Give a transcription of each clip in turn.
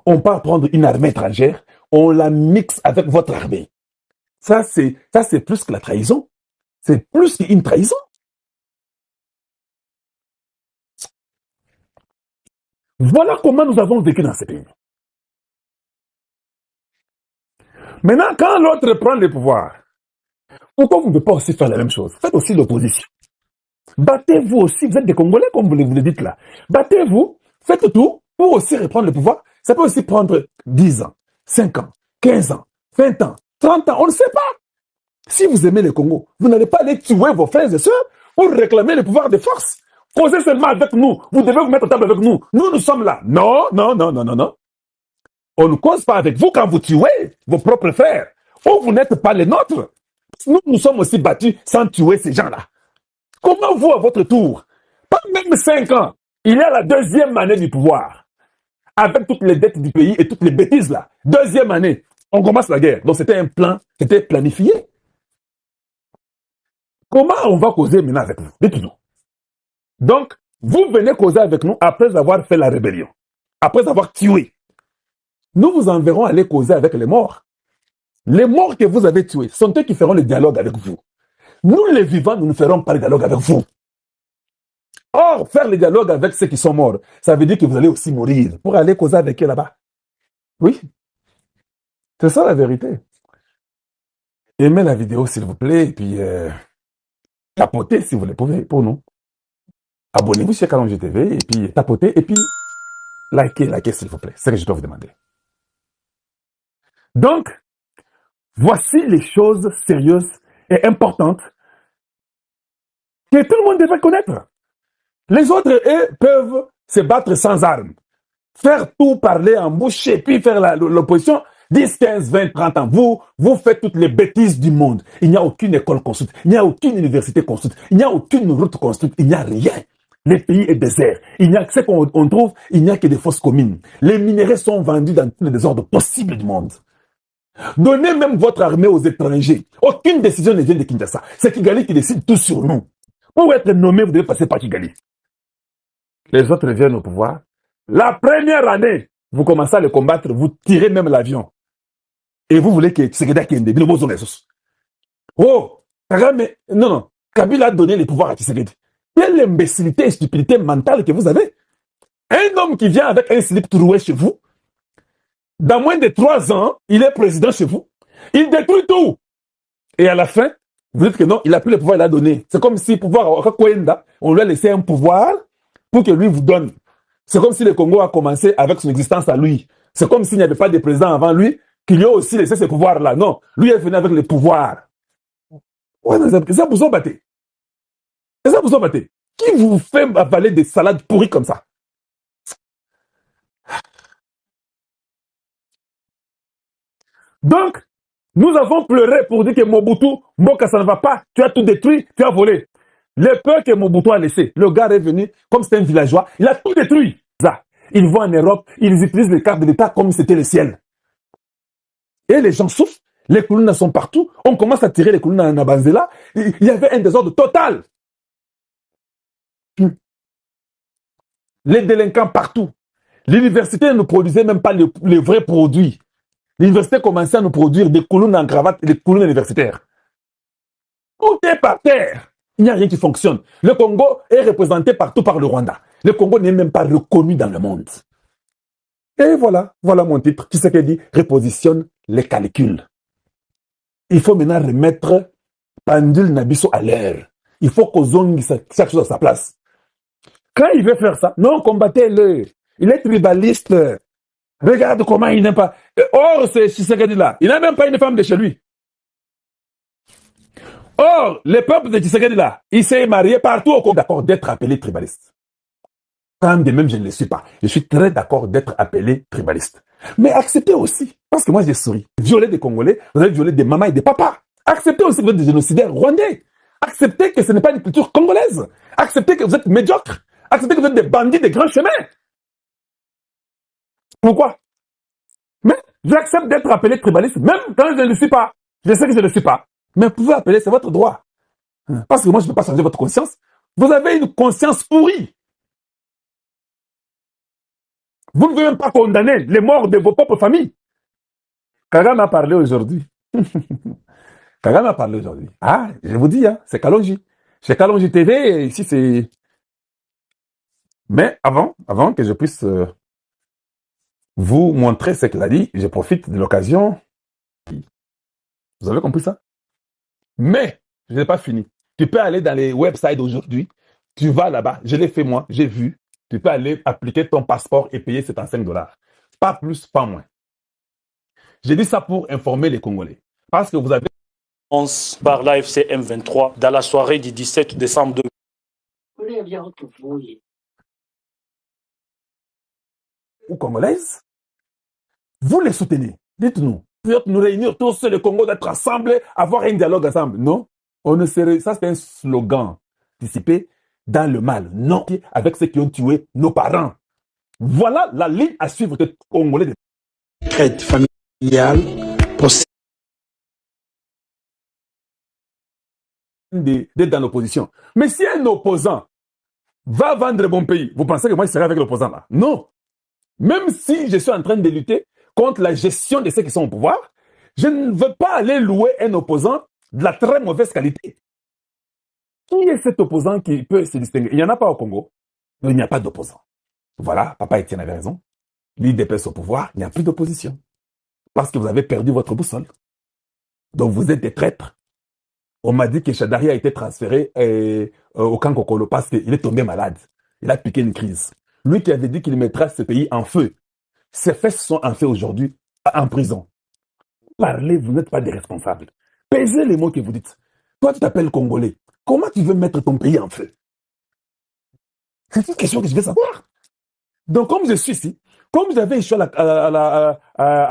on part prendre une armée étrangère, on la mixe avec votre armée. Ça, c'est plus que la trahison. C'est plus qu'une trahison. Voilà comment nous avons vécu dans ce pays. Maintenant, quand l'autre prend le pouvoir, pourquoi vous ne pouvez pas aussi faire la même chose? Faites aussi l'opposition. Battez-vous aussi, vous êtes des Congolais comme vous le dites là. Battez-vous, faites tout pour aussi reprendre le pouvoir. Ça peut aussi prendre 10 ans, 5 ans, 15 ans, 20 ans, 30 ans, on ne sait pas. Si vous aimez le Congo, vous n'allez pas aller tuer vos frères et sœurs pour réclamer le pouvoir de force. Causez seulement avec nous. Vous devez vous mettre à table avec nous. Nous sommes là. Non, non, non, non, non, non. On ne cause pas avec vous quand vous tuez vos propres frères. Ou vous n'êtes pas les nôtres. Nous sommes aussi battus sans tuer ces gens-là. Comment vous, à votre tour, pas même 5 ans, il y a la deuxième année du pouvoir, avec toutes les dettes du pays et toutes les bêtises là. Deuxième année, on commence la guerre. Donc c'était un plan, c'était planifié. Comment on va causer maintenant avec vous? Dites-nous. Donc, vous venez causer avec nous après avoir fait la rébellion, après avoir tué. Nous vous enverrons aller causer avec les morts. Les morts que vous avez tués sont eux qui feront le dialogue avec vous. Nous, les vivants, nous ne ferons pas le dialogue avec vous. Or, faire le dialogue avec ceux qui sont morts, ça veut dire que vous allez aussi mourir pour aller causer avec eux là-bas. Oui, c'est ça la vérité. Aimez la vidéo, s'il vous plaît, et puis tapotez si vous le pouvez pour nous. Abonnez-vous sur Kalonji TV, et puis tapotez, et puis likez, s'il vous plaît. C'est ce que je dois vous demander. Donc, voici les choses sérieuses et importantes que tout le monde devrait connaître. Les autres, eux, peuvent se battre sans armes, faire tout parler en bouche et puis faire l'opposition 10, 15, 20, 30 ans. Vous faites toutes les bêtises du monde. Il n'y a aucune école construite, il n'y a aucune université construite, il n'y a aucune route construite, il n'y a rien. Le pays est désert. Il n'y a que ce qu'on trouve, il n'y a que des fosses communes. Les minéraux sont vendus dans tous les désordres possibles du monde. Donnez même votre armée aux étrangers. Aucune décision ne vient de Kinshasa. C'est Kigali qui décide tout sur nous. Pour être nommé, vous devez passer par Kigali. Les autres viennent au pouvoir. La première année, vous commencez à le combattre, vous tirez même l'avion. Et vous voulez que Tshisekedi Kende, oh, Kagame, non, Kabila a donné les pouvoirs à Tshisekedi. Quelle imbécilité et stupidité mentale que vous avez. Un homme qui vient avec un slip troué chez vous, dans moins de 3 ans, il est président chez vous, il détruit tout. Et à la fin, vous dites que non, il a pris le pouvoir, il a donné. C'est comme si on lui a laissé un pouvoir pour que lui vous donne. C'est comme si le Congo a commencé avec son existence à lui. C'est comme s'il n'y avait pas de président avant lui qui lui a aussi laissé ce pouvoir-là. Non, lui est venu avec le pouvoir. Ouais, ça vous embattez. Ça vous embattez. Qui vous fait avaler des salades pourries comme ça? Donc, nous avons pleuré pour dire que Mobutu, Mboka, ça ne va pas. Tu as tout détruit, tu as volé. Le peur que Mobutu a laissé, le gars est venu, comme c'était un villageois, il a tout détruit. Ils vont en Europe, ils utilisent les cartes de l'État comme si c'était le ciel. Et les gens souffrent, les colonnes sont partout, on commence à tirer les colonnes à Nabanzela, il y avait un désordre total. Les délinquants partout. L'université ne produisait même pas les vrais produits. L'université commençait à nous produire des colonnes en cravate et des colonnes universitaires. Tout est par terre. Il n'y a rien qui fonctionne. Le Congo est représenté partout par le Rwanda. Le Congo n'est même pas reconnu dans le monde. Et voilà mon titre. Tu sais ce qu'il dit? Repositionne les calculs. Il faut maintenant remettre pendule Nabiso à l'heure. Il faut qu'on zongue chaque chose à sa place. Quand il veut faire ça, non, combattez-le. Il est tribaliste. Regarde comment il n'aime pas. Or, c'est Tshisekedi là. Il n'a même pas une femme de chez lui. Or, le peuple de Tshisekedi là, il s'est marié partout au Congo. D'accord d'être appelé tribaliste. Quand de même, je ne le suis pas. Je suis très d'accord d'être appelé tribaliste. Mais acceptez aussi, parce que moi j'ai souri. Violer des Congolais, vous avez violé des mamans et des papas. Acceptez aussi que vous êtes des génocidaires rwandais. Acceptez que ce n'est pas une culture congolaise. Acceptez que vous êtes médiocres. Acceptez que vous êtes des bandits de grands chemins. Pourquoi? Mais j'accepte d'être appelé tribaliste, même quand je ne le suis pas. Je sais que je ne le suis pas. Mais vous pouvez appeler, c'est votre droit. Parce que moi, je ne peux pas changer votre conscience. Vous avez une conscience pourrie. Vous ne pouvez même pas condamner les morts de vos propres familles. Kagame a parlé aujourd'hui. Kagame a parlé aujourd'hui. Ah, je vous dis, hein, c'est Kalonji. Chez Kalonji TV, ici c'est... Mais avant que je puisse vous montrer ce qu'il a dit, je profite de l'occasion. Vous avez compris ça? Mais, je n'ai pas fini. Tu peux aller dans les websites aujourd'hui. Tu vas là-bas. Je l'ai fait moi. J'ai vu. Tu peux aller appliquer ton passeport et payer 75 $. Pas plus, pas moins. J'ai dit ça pour informer les Congolais. Parce que vous avez... Par l'AFC M23 dans la soirée du 17 décembre 2000. Ou congolaises, vous les soutenez. Dites-nous. Nous réunir tous le Congo d'être assemblés, avoir un dialogue ensemble. Non, on ne serait... Ça, c'est un slogan anticipé dans le mal. Non, avec ceux qui ont tué nos parents. Voilà la ligne à suivre que les Congolais. Traite familiale, procès. D'être dans l'opposition. Mais si un opposant va vendre mon pays, vous pensez que moi je serai avec l'opposant là? Non. Même si je suis en train de lutter contre la gestion de ceux qui sont au pouvoir, je ne veux pas aller louer un opposant de la très mauvaise qualité. Qui est cet opposant qui peut se distinguer? Il n'y en a pas au Congo. Il n'y a pas d'opposant. Voilà, papa Étienne avait raison. L'IDPS au pouvoir, il n'y a plus d'opposition. Parce que vous avez perdu votre boussole. Donc vous êtes des traîtres. On m'a dit que Chadari a été transféré au camp Kokolo parce qu'il est tombé malade. Il a piqué une crise. Lui qui avait dit qu'il mettra ce pays en feu. Ses fesses sont en feu aujourd'hui, en prison. Parlez, vous n'êtes pas des responsables. Pesez les mots que vous dites. Toi, tu t'appelles Congolais. Comment tu veux mettre ton pays en feu? C'est une question que je veux savoir. Donc, comme je suis ici, comme j'avais échoué à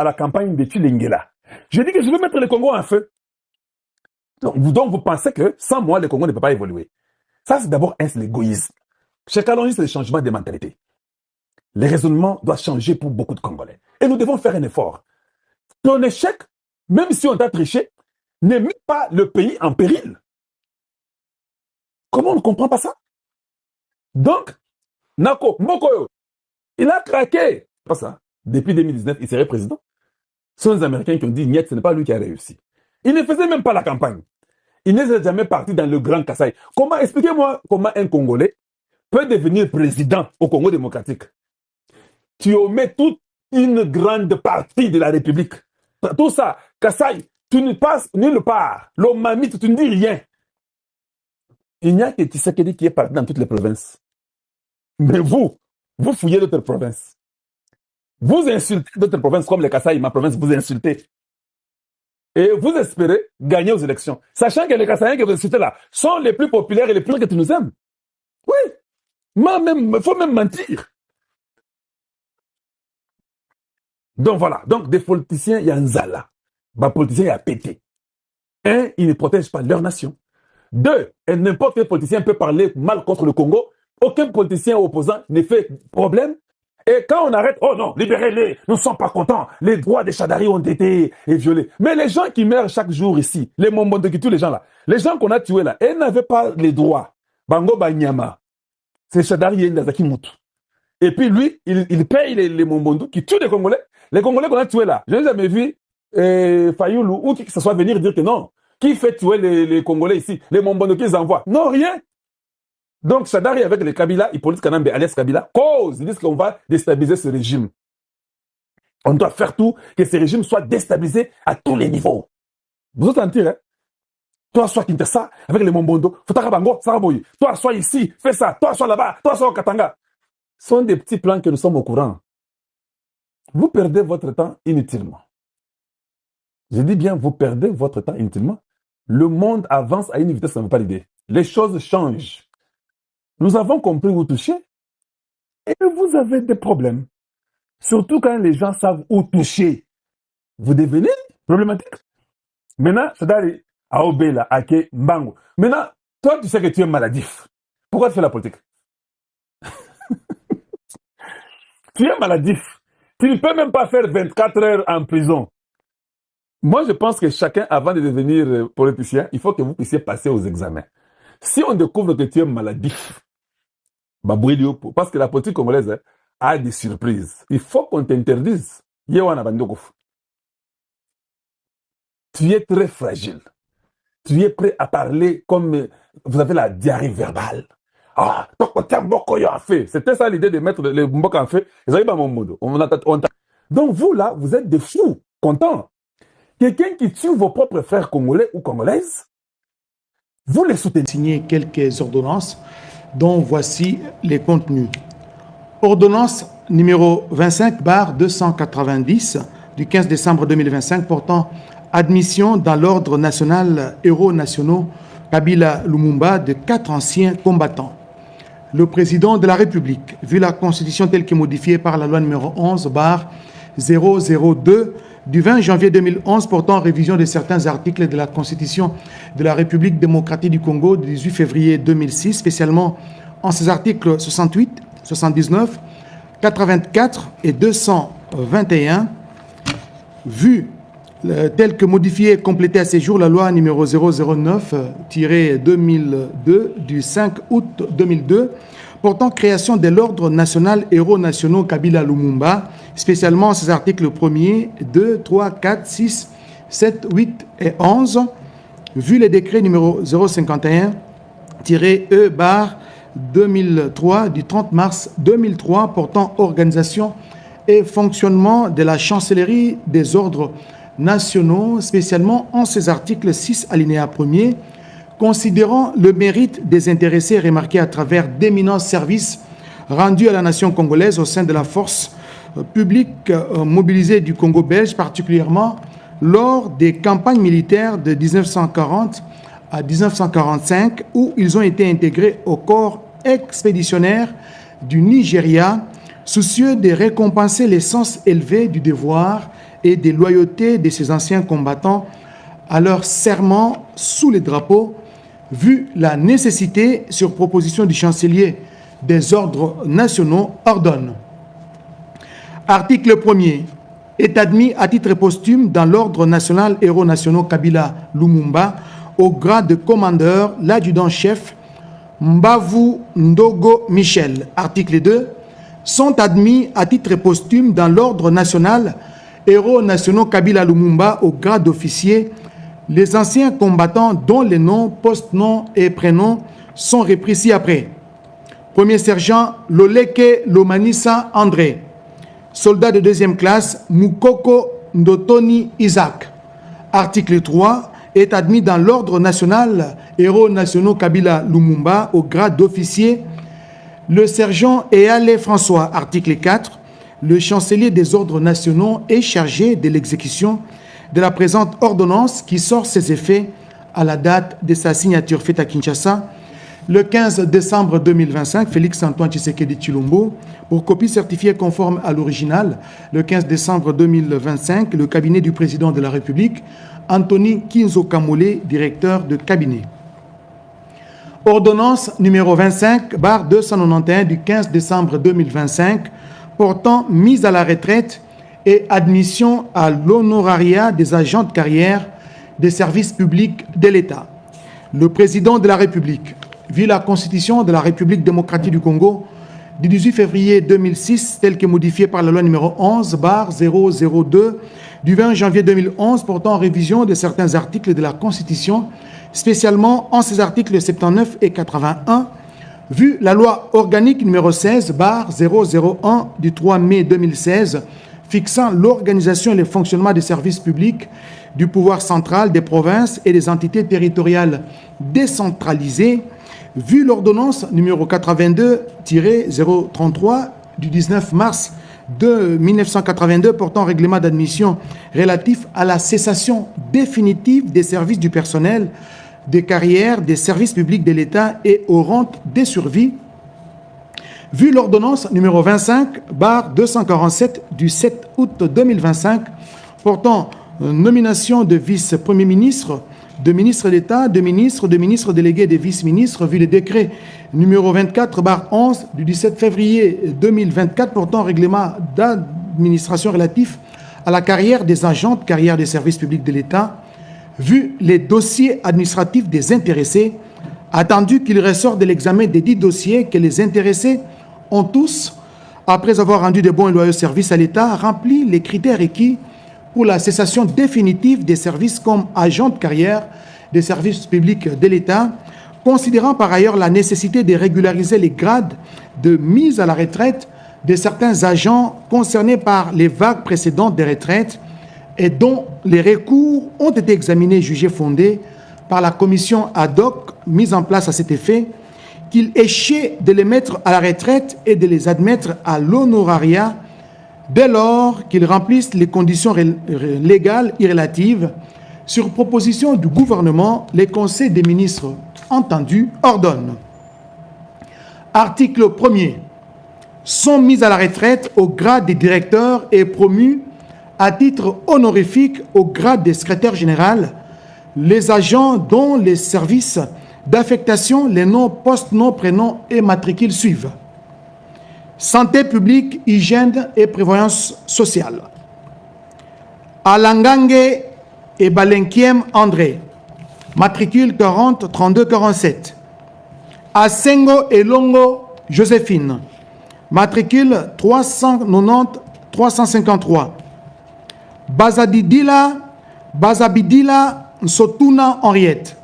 la campagne de Chilingela, je dis que je veux mettre le Congo en feu. Donc, vous pensez que sans moi, le Congo ne peut pas évoluer. Ça, c'est d'abord l'égoïsme. Chez Kalonji, c'est le changement de mentalité. Les raisonnements doivent changer pour beaucoup de Congolais. Et nous devons faire un effort. Ton échec, même si on t'a triché, ne met pas le pays en péril. Comment on ne comprend pas ça? Donc, Nako, Mokoyo, il a craqué. Pas ça. Depuis 2019, il serait président. Ce sont les Américains qui ont dit, niet, ce n'est pas lui qui a réussi. Il ne faisait même pas la campagne. Il n'est jamais parti dans le Grand Kasaï. Comment, expliquez-moi comment un Congolais peut devenir président au Congo démocratique. Tu omets toute une grande partie de la République. Tout ça, Kasaï, tu ne passes nulle part. L'Omamite, tu ne dis rien. Il n'y a que Tshisekedi qui est parti dans toutes les provinces. Mais vous fouillez d'autres provinces. Vous insultez d'autres provinces comme les Kasaï, ma province, vous insultez. Et vous espérez gagner aux élections. Sachant que les Kasaïens que vous insultez là sont les plus populaires et les plus que tu nous aimes. Oui. Il faut même mentir. Donc voilà. Donc des politiciens, il y a un zala. Des politiciens, il y a pété. Un, ils ne protègent pas leur nation. Deux, n'importe quel politicien peut parler mal contre le Congo. Aucun politicien opposant ne fait problème. Et quand on arrête, oh non, libérez-les, nous ne sommes pas contents, les droits des Chadari ont été violés. Mais les gens qui meurent chaque jour ici, les Mombondo qui tuent les gens là, les gens qu'on a tués là, ils n'avaient pas les droits. Bango Banyama, c'est Chadari Ndazaki Moutou. Et puis lui, il paye les Mombondo qui tuent les Congolais. Les Congolais qu'on a tués là, je n'ai jamais vu Fayoulou ou qui que ce soit venir dire que non. Qui fait tuer les Congolais ici? Les Mombondo qu'ils envoient? Non, rien. Donc, Chadari avec les Kabila, Hippolyte Kanambe, alias Kabila, cause, ils disent qu'on va déstabiliser ce régime. On doit faire tout que ce régime soit déstabilisé à tous les niveaux. Vous entendez, hein? Toi, sois Kinshasa, avec les Mombondo, Futarabango, Saraboyi. Toi, sois ici, fais ça. Toi, sois là-bas. Toi, sois au Katanga. Ce sont des petits plans que nous sommes au courant. Vous perdez votre temps inutilement. Je dis bien, vous perdez votre temps inutilement. Le monde avance à une vitesse, ça ne veut pas l'idée. Les choses changent. Nous avons compris où toucher et vous avez des problèmes. Surtout quand les gens savent où toucher. Vous devenez problématique. Maintenant, c'est-à-dire, Aobela, Ake, Mbango. Maintenant, toi, tu sais que tu es maladif. Pourquoi tu fais la politique? Tu es maladif. Tu ne peux même pas faire 24 heures en prison. Moi, je pense que chacun, avant de devenir politicien, il faut que vous puissiez passer aux examens. Si on découvre que tu es maladif, parce que la politique congolaise, a des surprises. Il faut qu'on t'interdise. Yewana Bandokof. Tu es très fragile. Tu es prêt à parler comme vous avez la diarrhée verbale. Ah, c'était ça l'idée de mettre les Mbok en fait. Donc vous là, vous êtes des fous, contents. Quelqu'un qui tue vos propres frères congolais ou congolaises, vous les soutenez. Signé quelques ordonnances dont voici les contenus. Ordonnance numéro 25/290 du 15 décembre 2025 portant admission dans l'ordre national héros nationaux Kabila Lumumba de 4 anciens combattants. Le président de la République, vu la Constitution telle que modifiée par la loi numéro 11/002 du 20 janvier 2011 portant révision de certains articles de la Constitution de la République démocratique du Congo du 18 février 2006, spécialement en ses articles 68, 79, 84 et 221, vu tel que modifié et complété à ces jours la loi numéro 009-2002 du 5 août 2002 portant création de l'ordre national héros nationaux Kabila Lumumba, spécialement ces articles 1er, 2, 3, 4, 6, 7, 8 et 11, vu les décrets numéro 051-E/2003 du 30 mars 2003 portant organisation et fonctionnement de la chancellerie des ordres nationaux, spécialement en ces articles 6 alinéa 1er, considérant le mérite des intéressés remarqués à travers d'éminents services rendus à la nation congolaise au sein de la force publique mobilisée du Congo belge, particulièrement lors des campagnes militaires de 1940 à 1945, où ils ont été intégrés au corps expéditionnaire du Nigeria, soucieux de récompenser le sens élevé du devoir et des loyautés de ces anciens combattants à leur serment sous les drapeaux, vu la nécessité, sur proposition du chancelier des ordres nationaux, ordonne. Article 1er. Est admis à titre posthume dans l'ordre national héros nationaux Kabila Lumumba au grade de commandeur l'adjudant-chef Mbavu Ndogo Michel. Article 2. Sont admis à titre posthume dans l'ordre national héros nationaux Kabila Lumumba au grade d'officier les anciens combattants dont les noms, post-noms et prénoms sont repris ci-après. Premier sergent Loleke Lomanisa André. Soldat de deuxième classe Mukoko Ndotoni Isaac. Article 3. Est admis dans l'ordre national héros nationaux Kabila Lumumba au grade d'officier le sergent Eale François. Article 4. Le chancelier des ordres nationaux est chargé de l'exécution de la présente ordonnance qui sort ses effets à la date de sa signature faite à Kinshasa le 15 décembre 2025, Félix Antoine Tshisekedi Tshilombo, pour copie certifiée conforme à l'original, le 15 décembre 2025, le cabinet du président de la République, Anthony Kinzo Kamole, directeur de cabinet. Ordonnance numéro 25/291 du 15 décembre 2025, portant mise à la retraite et admission à l'honorariat des agents de carrière des services publics de l'État. Le président de la République, vu la Constitution de la République démocratique du Congo du 18 février 2006, telle que modifiée par la loi numéro 11/002 du 20 janvier 2011 portant révision de certains articles de la Constitution, spécialement en ses articles 79 et 81, vu la loi organique numéro 16/001 du 3 mai 2016 fixant l'organisation et le fonctionnement des services publics du pouvoir central des provinces et des entités territoriales décentralisées, vu l'ordonnance numéro 82-033 du 19 mars de 1982 portant règlement d'admission relatif à la cessation définitive des services du personnel, des carrières, des services publics de l'État et aux rentes des survies, vu l'ordonnance numéro 25/247 du 7 août 2025 portant nomination de vice-premier ministre, de ministre d'État, de ministre délégué, de vice-ministres, vu le décret numéro 24/11 du 17 février 2024 portant règlement d'administration relatif à la carrière des agents de carrière des services publics de l'État, vu les dossiers administratifs des intéressés, attendu qu'il ressort de l'examen des 10 dossiers que les intéressés ont tous après avoir rendu de bons et loyaux services à l'État, remplit les critères requis pour la cessation définitive des services comme agent de carrière des services publics de l'État, considérant par ailleurs la nécessité de régulariser les grades de mise à la retraite de certains agents concernés par les vagues précédentes des retraites et dont les recours ont été examinés et jugés fondés par la commission ad hoc mise en place à cet effet, qu'il échait de les mettre à la retraite et de les admettre à l'honorariat dès lors qu'ils remplissent les conditions légales et relatives. Sur proposition du gouvernement, les conseils des ministres entendus ordonnent. Article 1er. Sont mis à la retraite au grade des directeurs et promus à titre honorifique au grade des secrétaires généraux les agents dont les services d'affectation, les noms, postes, noms, prénoms et matricules suivent. Santé publique, hygiène et prévoyance sociale. Alangange et Balenkiem André, matricule 40 32 47. Asengo et Longo Joséphine, matricule 390 353. Bazabidila Nsotuna Henriette,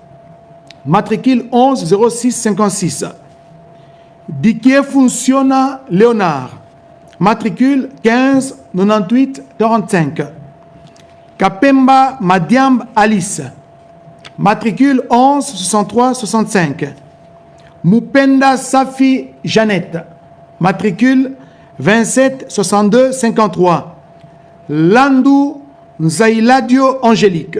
matricule 11 06 56. Dikie Funciona Léonard, matricule 15 98 45. Kapemba Madiamb Alice, matricule 11 63 65. Mupenda Safi Jeannette, matricule 27 62 53. Landou Nzailadio Angélique,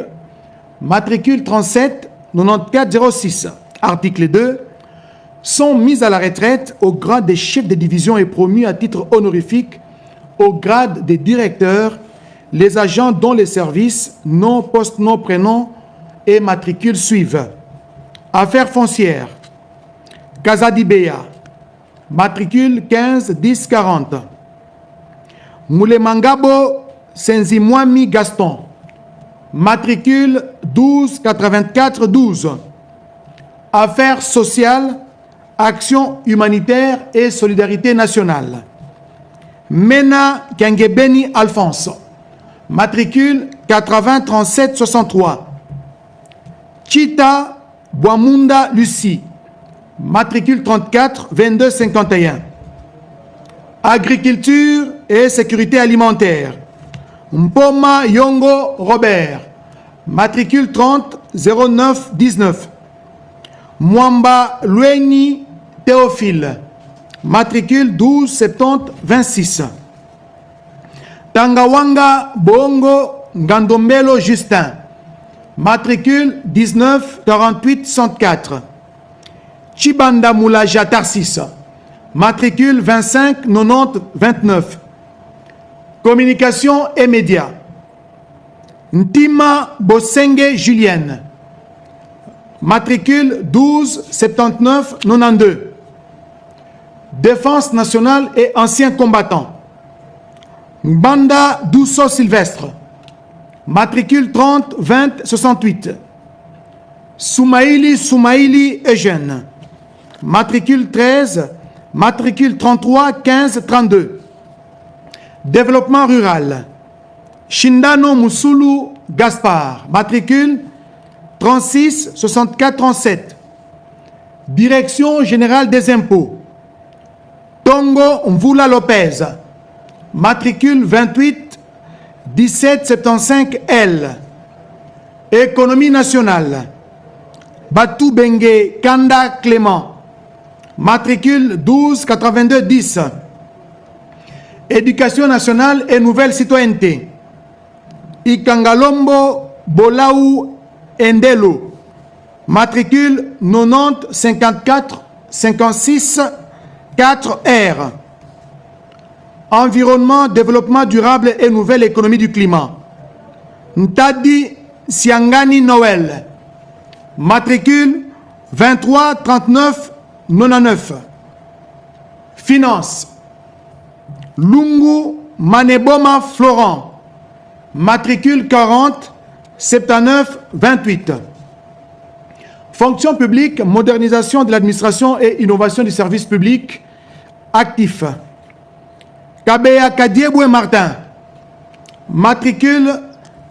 matricule 37 94 06. Article 2. Sont mis à la retraite au grade des chefs de division et promus à titre honorifique au grade des directeurs les agents dont les services, nom, poste, nom, prénom et matricule suivent. Affaires foncières. Kazadibéa, matricule 15 10 40. Moulemangabo Senzimwami Gaston, matricule 12 84 12. Affaires sociales, action humanitaire et solidarité nationale. Mena Kengebeni Alphonse, matricule 80 37 63. Chita Boamunda Lucie, matricule 34 22 51. Agriculture et sécurité alimentaire. Mpoma Yongo Robert, matricule 30 09 19. Mwamba Lueni Théophile, matricule 12 70 26. Tangawanga Bongo Ngandombelo Justin, matricule 19 48 64. Chibanda Moulaja Tarsis, matricule 25 90 29. Communication et médias. Ntima Bosenge Julienne, matricule 12 79 92. Défense nationale et anciens combattants. Mbanda Dousso Sylvestre, matricule 30 20 68. Soumaïli Eugène, matricule 13, matricule 33 15 32. Développement rural. Shindano Musulu Gaspard, matricule 36 64 37. Direction générale des impôts. Tongo Mvula Lopez, matricule 28 17 75 L. Économie nationale. Batou Bengue Kanda Clément, matricule 12 82 10. Éducation nationale et nouvelle citoyenneté. Ikangalombo Bolaou Endelo, matricule 90 54 56 4 R. Environnement, développement durable et nouvelle économie du climat. Ntadi Siangani Noël, matricule 23 39 99. Finance. Lungu Maneboma Florent, matricule 40 79 28. Fonction publique, modernisation de l'administration et innovation du service public actif. Kabea Kadiebwe Martin, matricule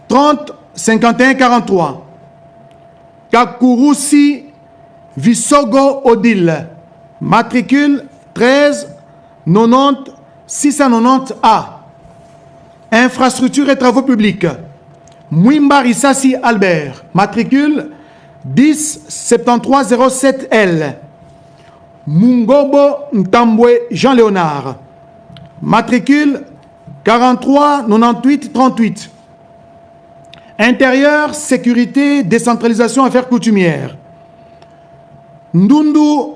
30 51 43. Kakurusi Visogo Odile, matricule 13 90 690A. Infrastructure et travaux publics. Mwimba Rissassi Albert, matricule 10 73 07L. Mungobo Ntambwe Jean-Léonard, matricule 43 98 38. Intérieur, sécurité, décentralisation, affaires coutumières. Ndundu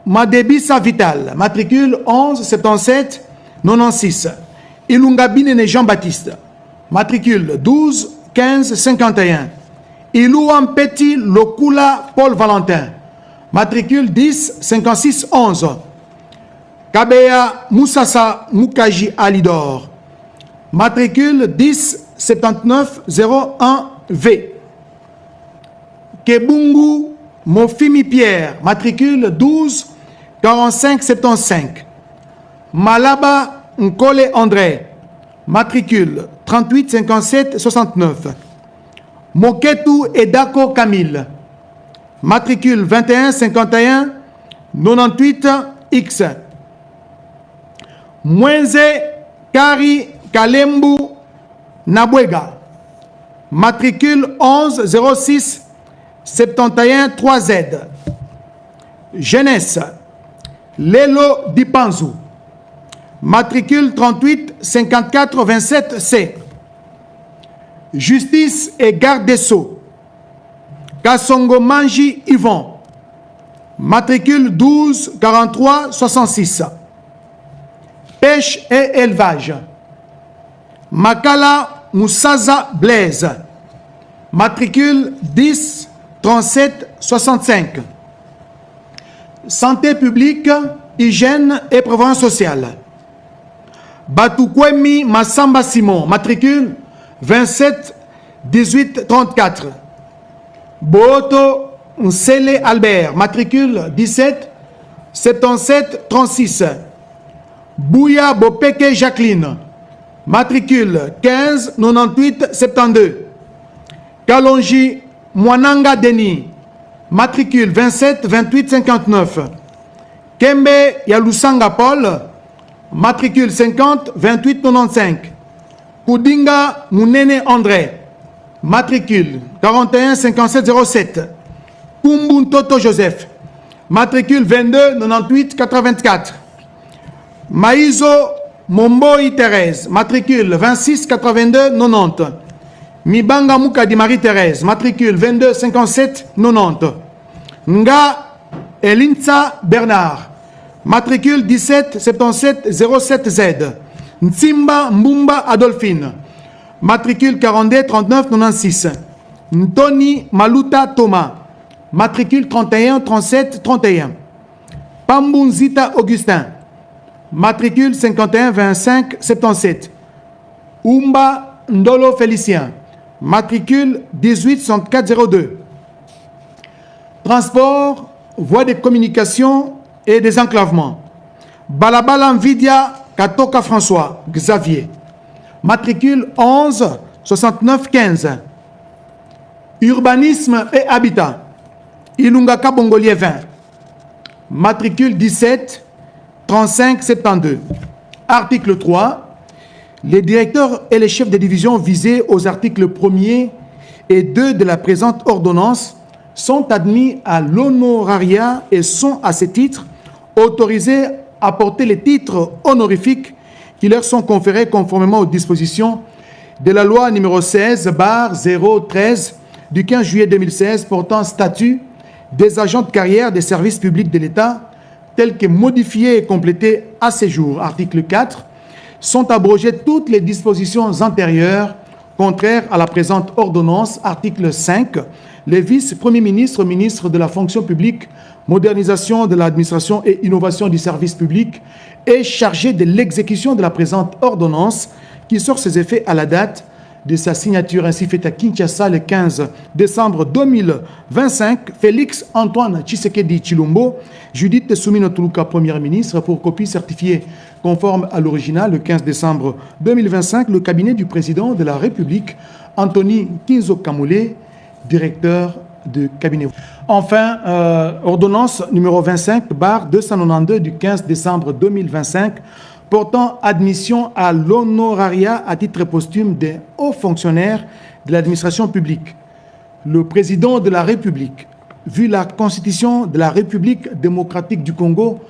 Madebisa Vital, matricule 11 77 96. Ilunga Binene Jean-Baptiste, matricule 12 15 51. Ilouan Petit Lokula Paul Valentin, matricule 10 56 11. Kabea Moussassa Mukaji Alidor, matricule 10 79 01 V. Kebungu Mofimi Pierre, matricule 12 45 75. Malaba Nkole André, matricule 38 57 69. Moketu Edako Camille, matricule 21 51 98 X. Mwenze Kari Kalembu Nabwega, matricule 11 06 71 3Z. Jeunesse Lelo Dipanzu, matricule 38 54 27 C. Justice et garde des Sceaux, Kassongo Manji Yvon, matricule 12 43 66. Pêche et élevage, Makala Moussaza Blaise, matricule 10 37 65. Santé publique, hygiène et prévoyance sociale, Batukwemi Massamba Simon, matricule 27 18 34. Boto Nsele Albert, matricule 17 77 36. Bouya Bopeke Jacqueline, matricule 15 98 72. Kalonji Mwananga Denis, matricule 27 28 59. Kembe Yalusanga Paul, matricule 50 28 95. Koudinga Mounene André, matricule 41 57 07. Kumbun Toto Joseph, matricule 22 98 84. Maïzo Momboi Thérèse, matricule 26 82 90. Mibanga Moukadi Marie-Thérèse, matricule 22 57 90. Nga Elinsa Bernard, matricule 17 77 07Z. Nsimba Mbumba Adolphine, matricule 42 39 96. Ntoni Maluta Thomas, matricule 31 37 31. Pambunzita Augustin, matricule 51 25 77. Umba Ndolo Félicien, matricule 18 64 02. Transport, voies de communication et désenclavement, Balabala Nvidia Katoka François Xavier, matricule 11 69 15. Urbanisme et habitat, Ilungaka Bongolier 20, matricule 17 35 72. Article 3. Les directeurs et les chefs de division visés aux articles 1er et 2 de la présente ordonnance sont admis à l'honorariat et sont à ce titre autorisés à porter les titres honorifiques qui leur sont conférés conformément aux dispositions de la loi numéro 16/013 du 15 juillet 2016 portant statut des agents de carrière des services publics de l'État, tel que modifié et complété à ce jour. Article 4. Sont abrogées toutes les dispositions antérieures contraires à la présente ordonnance. Article 5. Le vice-premier ministre, ministre de la fonction publique, modernisation de l'administration et innovation du service public est chargé de l'exécution de la présente ordonnance qui sort ses effets à la date de sa signature ainsi faite à Kinshasa le 15 décembre 2025. Félix Antoine Tshisekedi Chilombo, Judith Soumino Tuluka, Première ministre, pour copie certifiée Conforme à l'original, le 15 décembre 2025, le cabinet du président de la République, Anthony Kinzo Kamole, directeur de cabinet. Enfin, ordonnance numéro 25/292 du 15 décembre 2025 portant admission à l'honorariat à titre posthume des hauts fonctionnaires de l'administration publique. Le président de la République, vu la Constitution de la République démocratique du Congo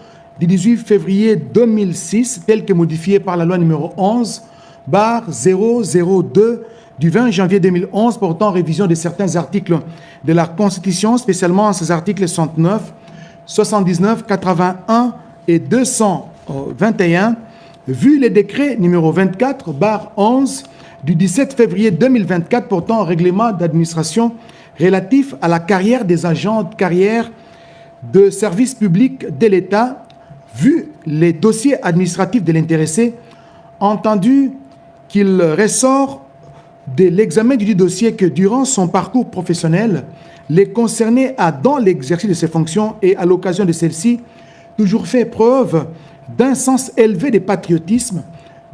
du 18 février 2006, telle que modifiée par la loi numéro 11/002 du 20 janvier 2011 portant révision de certains articles de la Constitution, spécialement ces articles 69, 79, 81 et 221, vu les décrets numéro 24/11 du 17 février 2024 portant règlement d'administration relatif à la carrière des agents de carrière de service public de l'État, vu les dossiers administratifs de l'intéressé, entendu qu'il ressort de l'examen du dossier que durant son parcours professionnel, les concernés a, dans l'exercice de ses fonctions et à l'occasion de celle-ci, toujours fait preuve d'un sens élevé de patriotisme,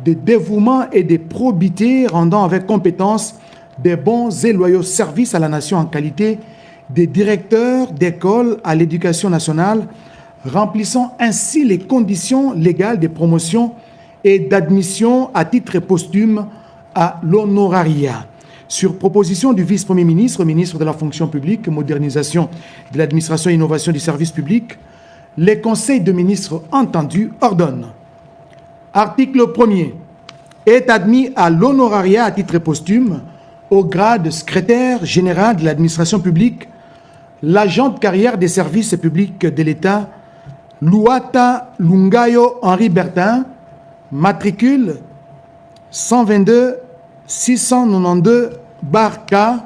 de dévouement et de probité, rendant avec compétence des bons et loyaux services à la nation en qualité des directeurs d'école à l'éducation nationale, remplissant ainsi les conditions légales de promotion et d'admission à titre posthume à l'honorariat. Sur proposition du vice-premier ministre, ministre de la fonction publique, modernisation de l'administration et innovation du service public, les conseils de ministres entendus ordonnent. Article 1er. Est admis à l'honorariat à titre posthume au grade de secrétaire général de l'administration publique l'agent de carrière des services publics de l'État Louata Lungayo Henri Bertin, matricule 122 692 /K,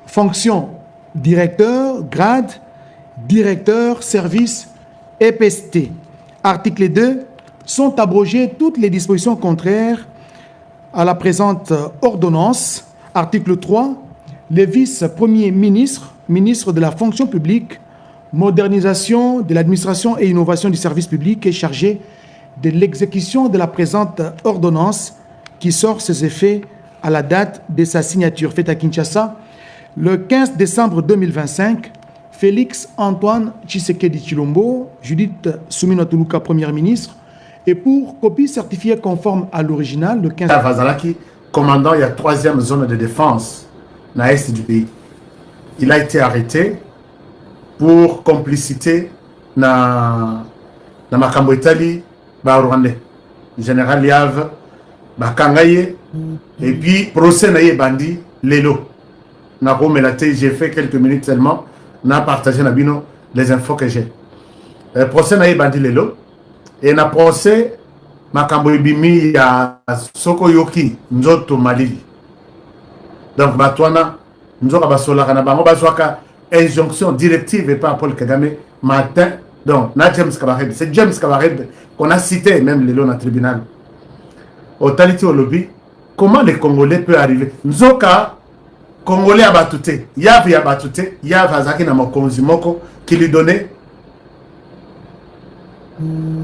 fonction directeur, grade, directeur, service, EPST. Article 2. Sont abrogées toutes les dispositions contraires à la présente ordonnance. Article 3. Les vice-premiers ministres, ministres de la fonction publique, modernisation de l'administration et innovation du service public est chargé de l'exécution de la présente ordonnance qui sort ses effets à la date de sa signature faite à Kinshasa le 15 décembre 2025. Félix Antoine Tshisekedi Tshilombo, Judith Soumino Tuluka, première ministre, et pour copie certifiée conforme à l'original le 15 Vazalaki, commandant il y a 3e zone de défense dans l'est du pays. Il a été arrêté pour complicité dans Makambo Itali, Rwandais. Général Yav, Bakangaye, et puis procès naye bandi, Lelo. J'ai fait quelques minutes seulement, n'a partagé Nabino les infos que j'ai. Procès naye bandi, Lelo, et na procès Makambo Ibimi ya Sokoyoki, Nzoto Malili. Donc, Batouana, nous avons injonction directive et pas Paul Kagame matin. Donc, c'est James Kabareb qu'on a cité même les lois dans le tribunal. Au Taliti au lobby, comment les Congolais peuvent arriver? Nzoka, Congolais à Batouté, Yav à Batouté, Yav Azaki Namokonzimoko qui lui donnait.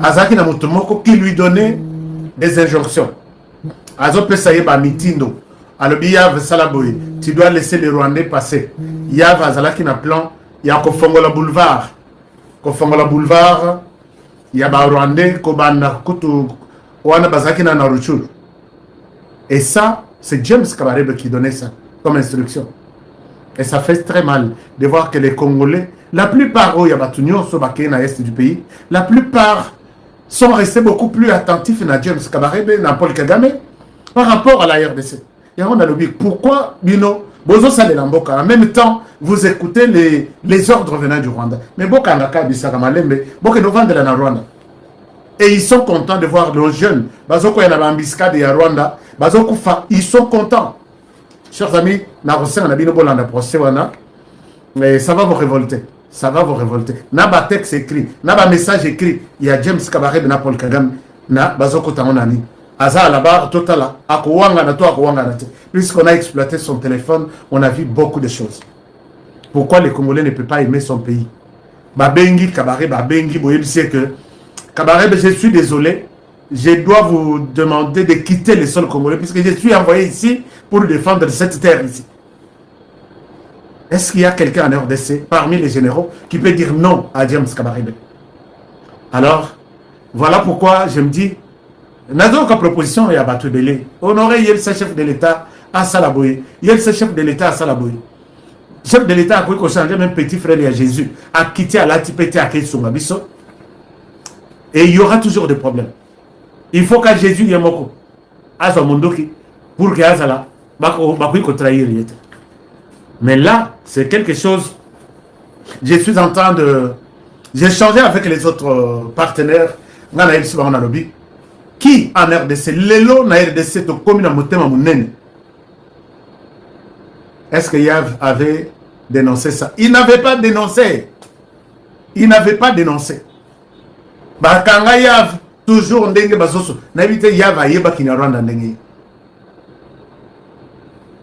Azaki Namotomoko qui lui donnait des injonctions. Azope Saïba Mitindo. Alors, Yav Salaboui, tu dois laisser les Rwandais passer. Yav Azalaki na plan, il y a Kofongola Boulevard. Kofongola Boulevard, il y a Rwandais, Kobana, Kutu, Wana Bazaki na Naruchur. Et ça, c'est James Kabarebe qui donnait ça comme instruction. Et ça fait très mal de voir que les Congolais, la plupart, il y a Batunio, Sobake, na est du pays, la plupart sont restés beaucoup plus attentifs à James Kabarebe, à Paul Kagame, par rapport à la RDC. Et on a le but. Pourquoi, Bino, Bozo Salé Lamboka, en même temps, vous écoutez les ordres venant du Rwanda. Mais Boka Naka, Bissaka Malembe, Boka Novande la Rwanda. Et ils sont contents de voir nos jeunes. Bazoko Yanabambiska de Rwanda, Bazoko Fa, ils sont contents. Chers amis, Narosé, on a bien bolanda procès, mais ça va vous révolter. Ça va vous révolter. Naba texte écrit, Naba message écrit, il y a James Kabarebe, na Paul Kagame, na Bazoko Tamonani. Aza à la barre totale, puisqu'on a exploité son téléphone, on a vu beaucoup de choses. Pourquoi les Congolais ne peuvent pas aimer son pays? Babengi, Kabarebe, Babengi, vous savez que Kabarebe, je suis désolé, je dois vous demander de quitter le sol congolais puisque je suis envoyé ici pour défendre cette terre ici. Est-ce qu'il y a quelqu'un en RDC, parmi les généraux, qui peut dire non à James Kabarebe? Alors, voilà pourquoi je me dis, n'a aucune proposition et à battre belé. Honoré le chef de l'État à Salaboye. Il y a le chef de l'État à Salaboye. Le chef de l'État a cru qu'on changeait même petit frère à Jésus, a quitté à l'Atipété à Kessungabiso. Et il y aura toujours des problèmes. Il faut que Jésus y ait moko. À son mondoki, pour que Azala, bakui ko trahir. Mais là, c'est quelque chose. Je suis en train de. J'ai changé avec les autres partenaires. Qui en RDC, Lelo na RDC, to komi na motema munene. Est-ce que Yav avait dénoncé ça? Il n'avait pas dénoncé. Il n'avait pas dénoncé. Bakanga Yav, toujours ndenge bazoso. N'habite Yav a yeba ki na Rwanda ndenge.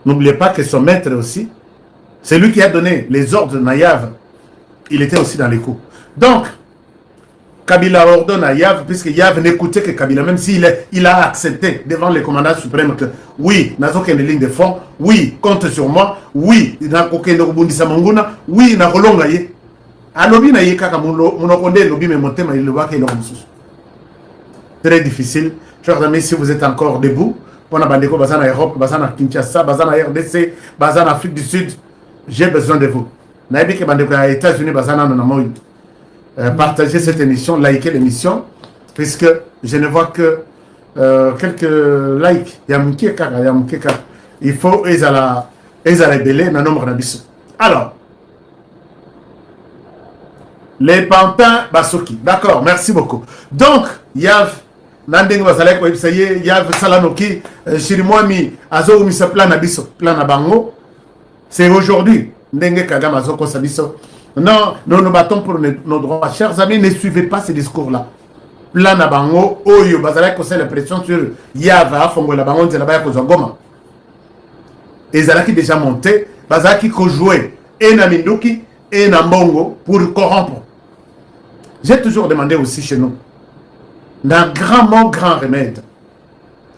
N'oubliez pas que son maître aussi, c'est lui qui a donné les ordres à Yav. Il était aussi dans les coups. Donc, Kabila ordonne à Yav, puisque Yav n'écoutait que Kabila, même s'il a accepté devant le commandant suprême que oui, n'a aucune ligne de front, oui, compte sur moi, oui, n'a aucun rebondissement manguna, oui, n'a rolonga ye. Alobi na ye kaka monokonde lobi me motema il le voit qu'il est très difficile. Chers amis, si vous êtes encore debout, pour la bandeko bazana Europe, bazana Kinshasa, bazana RDC, bazana Afrique du Sud, j'ai besoin de vous. Naïbi que bandeko à États-Unis, bazana nanamoy. Partagez cette émission, likez l'émission, puisque je ne vois que quelques likes. Il faut révéler le nombre d'habitants. Alors, les pantins Basoki. D'accord, merci beaucoup. Donc, Yav, Nandeng Bazalek, Yav Salanoki, Shirimwami, Azo Misa Plan Abiso, Plan Abango. C'est aujourd'hui. Ndenge Kagama Zoko Sabiso. Non, nous nous battons pour nos droits. Chers amis, ne suivez pas ces discours-là. Plan Abango, Oyo, Bazalek, c'est la pression sur Yava, Fongo, la Bango, c'est la Kozongoma. Et Zalaki déjà monté, Bazalaki ko joué, et Naminduki, et Nambongo, pour corrompre. J'ai toujours demandé aussi chez nous, d'un grand mot, grand remède.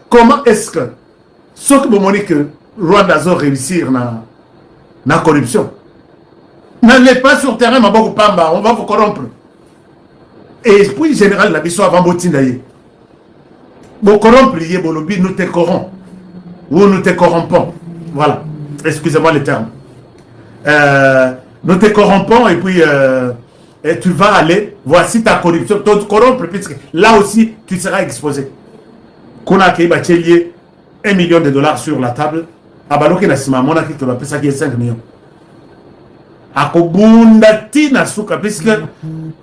Comment est-ce que, ce que vous montrez que Rwanda a réussi dans la corruption, n'allez pas sur le terrain, on va vous corrompre. Et puis, général, la mission avant Botinaye. Vous corrompre, nous te corrompons. Ou nous te corrompons. Voilà. Excusez-moi les termes. Nous te corrompons et puis et tu vas aller, voici ta corruption. Tu te corrompre, puisque là aussi, tu seras exposé. Qu'on a créé $1 million sur la table. Abaloki na sima mona ki va pesa ki 5 millions. Akobunda tina suka puisque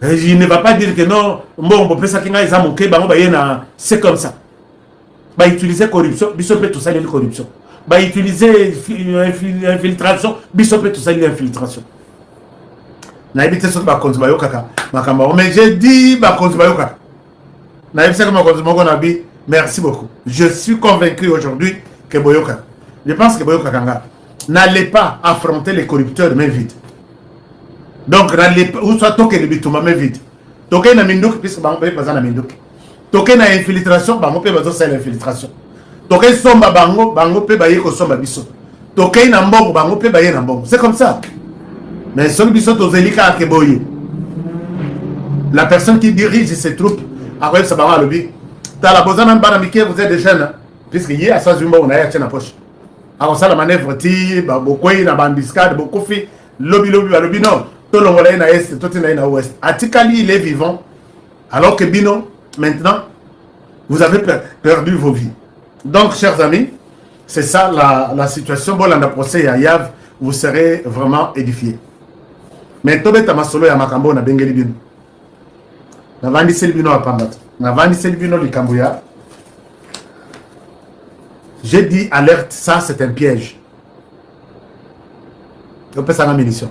je ne va pas dire que non bon pesa ki nga eza moke bango bayena c'est comme ça. Ba utiliser corruption, biso peut tout ça les corruption. Ba utiliser infiltration, biso peut tout ça l'infiltration. Na ebite so ba konzi ba yokaka makamba mais j'ai dit ba konzi ba yokaka. Na ebite ko konzi moko na bi merci beaucoup. Je suis convaincu aujourd'hui que boyoka. Je pense que boyoka kanga n'allez pas affronter les corrupteurs main vide. Donc, où soit toqué le bituma main vide. Toqué na mindouk, puisque bango paye pas na mindouk. Toqué na infiltration, bango paye pas ça l'infiltration. Toqué somba bango, bango paye baye ko somba biso. Toqué na mbongo, bango paye baye na mbongo. C'est comme ça. Mais son biso tozelika akeboye. La personne qui dirige ces troupes, après ça va lobby. T'as la bozana mbanamike, vous êtes des jeunes, puisque hier à ça jumbo on a acheté na poche. Alors ça la manœuvre ti, beaucoup na bandiscade, beaucoup fi, lobby non. Tout le monde est à l'est, tout le monde est à l'ouest. Atikali, il est vivant. Alors que Bino, maintenant, vous avez perdu vos vies. Donc, chers amis, c'est ça la situation. Bon, dans le procès à Yav, vous serez vraiment édifiés. Mais Tobe Tamasolo et Makambo, na Bengeli Bino. Na Vandi Selbino à Pambat. Na Vandi Selbino li Kambuya. J'ai dit alerte, ça c'est un piège. On peut ça la munition.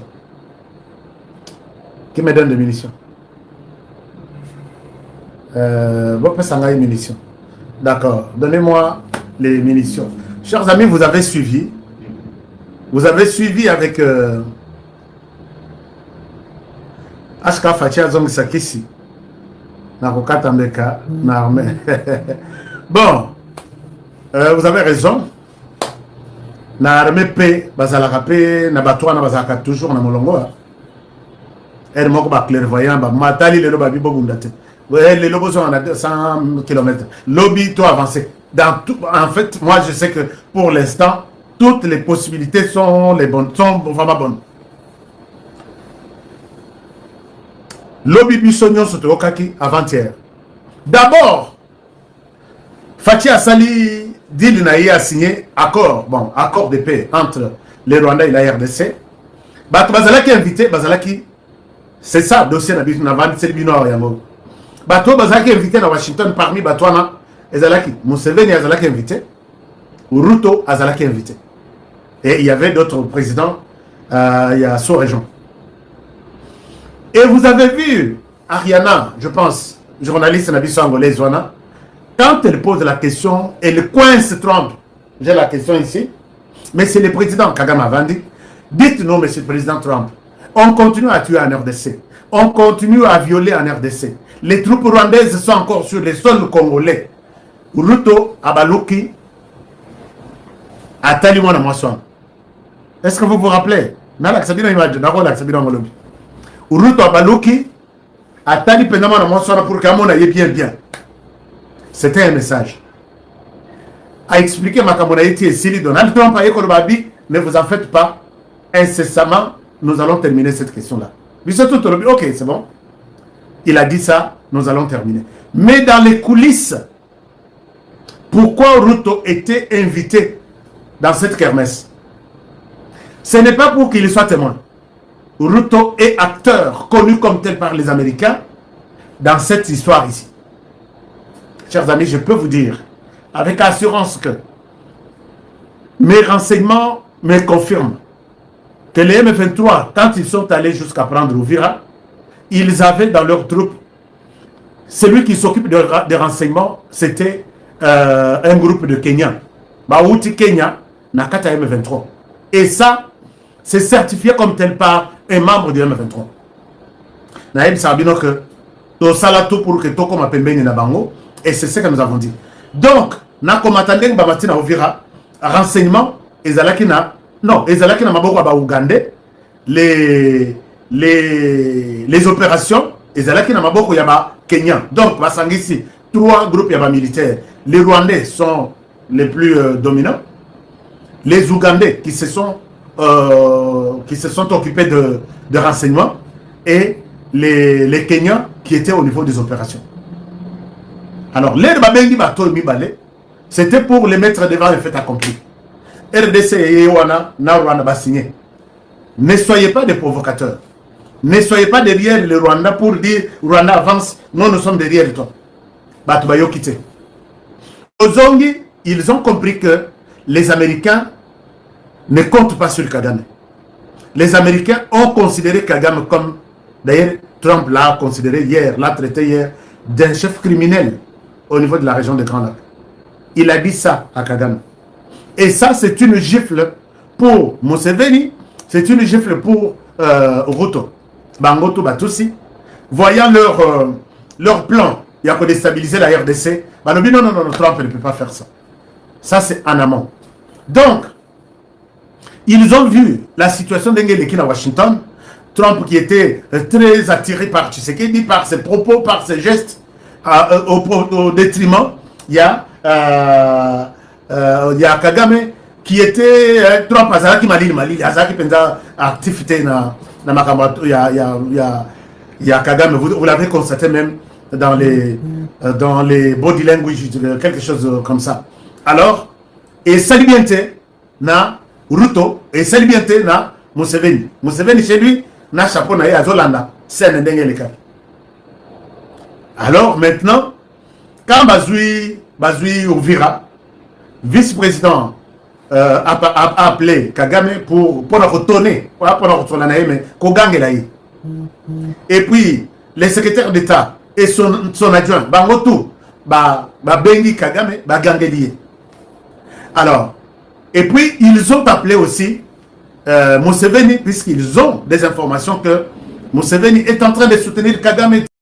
Qui me donne des munitions? Bon, ça une munitions. D'accord. Donnez-moi les munitions. Chers amis, vous avez suivi. Vous avez suivi avec Ashka Fatia Zong Sakisi. Nakokata Mbeka, na armée. Bon, vous avez raison. Na armée P, bazalaka P, na batouana bazalaka toujours na molongo. Elle m'a pas clairvoyant, matali le loba bibo bundate. Les lobos sont à 100 km. Lobby, toi avancé. En fait, moi je sais que pour l'instant, toutes les possibilités sont les bonnes, sont vraiment bonnes. Lobby Bissognon Sotokaki avant-hier. D'abord, Fatih Assali dit qu'il a signé accord, bon, accord de paix entre les Rwandais et la RDC. Bazalaki invité, Bazalaki, c'est ça, dossier d'habitude, c'est le binoir. Bato Bazalaki invité à Washington parmi Batouana et Zalaki. Museveni a Zalaki invité, Ruto a Zalaki invité. Et il y avait d'autres présidents, il y a sous-région. Et vous avez vu Ariana, je pense, journaliste Nabiso angolaise, quand elle pose la question, elle coince Trump. J'ai la question ici, mais c'est le président Kagame Avandi. Dites-nous, monsieur le président Trump, on continue à tuer en RDC, on continue à violer en RDC. Les troupes rwandaises sont encore sur les sols congolais. Ruto Abaluki, Atalimona Mwaswan. Est-ce que vous vous rappelez? Ruto Abaluki, Atali Pendamana Mwaswan pour qu'Amon aille bien. C'était un message. A expliqué Makamonaïti et Sili Donald Trump a dit, ne vous en faites pas, incessamment, nous allons terminer cette question-là. Ok, c'est bon. Il a dit ça, nous allons terminer. Mais dans les coulisses, pourquoi Ruto était invité dans cette kermesse? Ce n'est pas pour qu'il soit témoin. Ruto est acteur, connu comme tel par les Américains, dans cette histoire ici. Chers amis, je peux vous dire, avec assurance que mes renseignements me confirment que les M23, quand ils sont allés jusqu'à prendre Uvira, ils avaient dans leurs troupes, celui qui s'occupe des renseignements, c'était un groupe de Kenyans. Baouti Kenya, Nakata M23. Et ça, c'est certifié comme tel par un membre du M23. Naïm Sabino que to salato pour que Toko Mapembeni na bango, et c'est ce que nous avons dit. Donc, Nakomatandeng Bamatina Uvira, renseignement, Ezalakina, non, Ezalakina Maboko Aba Ougandais, les opérations, Ezalakina Maboko Yaba Kenyan. Donc, Basangisi, 3 groupes Yaba militaires. Les Rwandais sont les plus dominants. Les Ougandais qui se sont occupés de renseignements et les Kenyans qui étaient au niveau des opérations. Alors, l'air Babengi Bato Mibale, c'était pour les mettre devant le fait accompli. RDC et Ewana, Rwanda va signer. Ne soyez pas des provocateurs. Ne soyez pas derrière le Rwanda pour dire Rwanda avance, non, nous sommes derrière toi. Batubayo quitté. Ozongi, ils ont compris que les Américains ne comptent pas sur Kagame. Les Américains ont considéré Kagame comme, d'ailleurs, Trump l'a considéré hier, l'a traité hier, d'un chef criminel au niveau de la région de Grand Lac. Il a dit ça à Kagame. Et ça, c'est une gifle pour Museveni, c'est une gifle pour Ruto. Bangoto Batusi, voyant leur plan, il y a pour déstabiliser la RDC, non, Trump ne peut pas faire ça. Ça, c'est en amont. Donc, ils ont vu la situation d'Engeleki à Washington, Trump qui était très attiré par Tshisekedi, par ses propos, par ses gestes, au détriment, il y a Kagame qui était Trump Azaraki Mali, Azaraki Penza activité na Makamato, il y a Kagame, vous l'avez constaté même dans les body language, quelque chose comme ça. Alors, et Salibiente na Ruto, et Salibiente na Museveni. Museveni chez lui, na chapeau na Azolanda, c'est un dengue. Alors maintenant, quand Bazoui Uvira, vice-président, a appelé Kagame pour retourner, et puis les secrétaires d'État et son adjoint, Bangotou, Bengi Kagame, Gangelier. Alors, et puis ils ont appelé aussi Museveni, puisqu'ils ont des informations que Museveni est en train de soutenir Kagame.